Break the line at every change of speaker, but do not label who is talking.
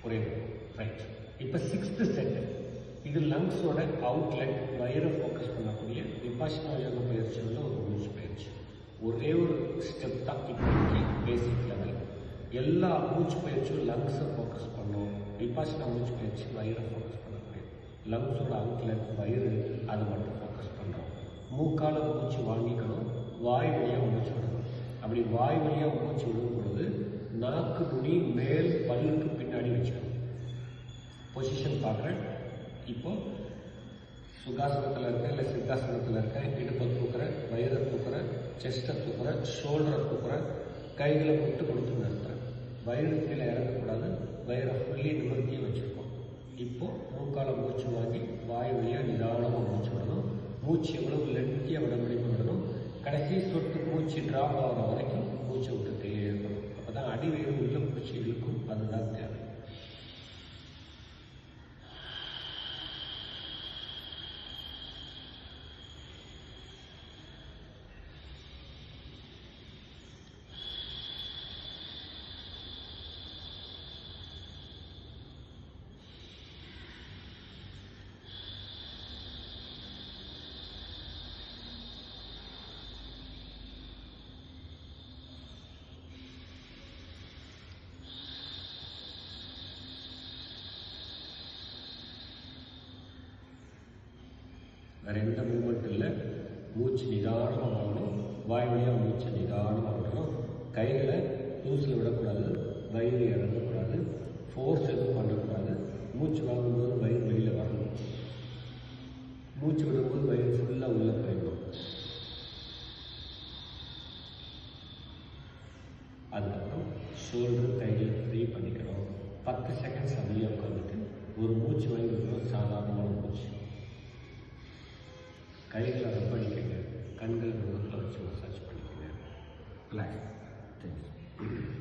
ஒரே ரைட். இப்போ 6th set, இது லங்ஸோட அவுட்லெட், வயிறை ஃபோக்கஸ் பண்ணக்கூடிய விபாஷனா யோக பயிற்சியோட ஒரு மூச்சு பயிற்சி. ஒரே ஒரு ஸ்டெப் தான் இப்போதைக்கு பேசிக் லெவல். எல்லா மூச்சு பயிற்சியும் லங்ஸை ஃபோக்கஸ் பண்ணும். விபாஷனா மூச்சு பயிற்சி வயிறை ஃபோக்கஸ் பண்ணக்கூடிய லங்ஸோட அவுட்லெட் வயிறு, அது மட்டும் ஃபோக்கஸ் பண்ணுறோம். மூக்கால் மூச்சு வாங்கிக்கணும், வாய் வழியாக மூச்சு விடணும். அப்படி வாய் வழியாக மூச்சு விடும் பொழுது நாக்கு நுனி மேல் பல்லுக்கு பின்னாடி வச்சுக்கணும். பொசிஷன் பார்க்குறேன். இப்போ சுகாசனத்தில் இருக்கேன், இல்லை சித்தாசனத்தில் இருக்கேன். இடுப்பை தூக்குறேன், வயிறை தூக்குறேன், செஸ்ட்டை தூக்குறேன், ஷோல்டரை தூக்குறேன், கைகளை விட்டு கொடுத்து நிறுத்துறேன். வயிறு கீழே இறங்கக்கூடாது, வயிறை ஃபுல்லி நிமிர்த்தியே வச்சுருக்கோம். இப்போது மூக்கால் மூச்சு வாங்கி வாய் வழியாக நிதானமாக மூச்சு விடணும். மூச்சு எவ்வளவு லென்த்தியாக விட முடியுமோ விடணும். கடைசி சொட்டு மூச்சு ட்ராப் ஆகிற வரைக்கும் மூச்சை விட்டுட்டே இருக்கணும். அப்போ தான் அடிவயிறு உள்ள பிடிச்சி இழுக்கும். அதுதான் தேவை. வேறு எந்த மூமெண்ட் இல்லை. மூச்சு நிதானமாக வாங்கணும், வாய் வழியாக மூச்சு நிதானமாக விடணும். கைகளை லூஸில் விடக்கூடாது, வயிறு இறங்கக்கூடாது, ஃபோர்ஸ் எதுவும் பண்ணக்கூடாது. மூச்சு வாங்கும்போது வயிறு வெளியில் வரணும், மூச்சு விடும்போது வயிறு ஃபுல்லாக உள்ளே போயிடணும். அதுக்கப்புறம் ஷோல்டர் கையில் ஃப்ரீ பண்ணிக்கணும். 10 செகண்ட்ஸ் அப்படியே உட்காந்துட்டு ஒரு மூச்சு வாங்கி விடணும். சாதாரணமான மூச்சு. கைகளை ரப் பண்ணிக்கங்க, கண்கள் முகத்தில் வச்சு மசாஜ் பண்ணிக்கங்க. ரிலாக்ஸ்.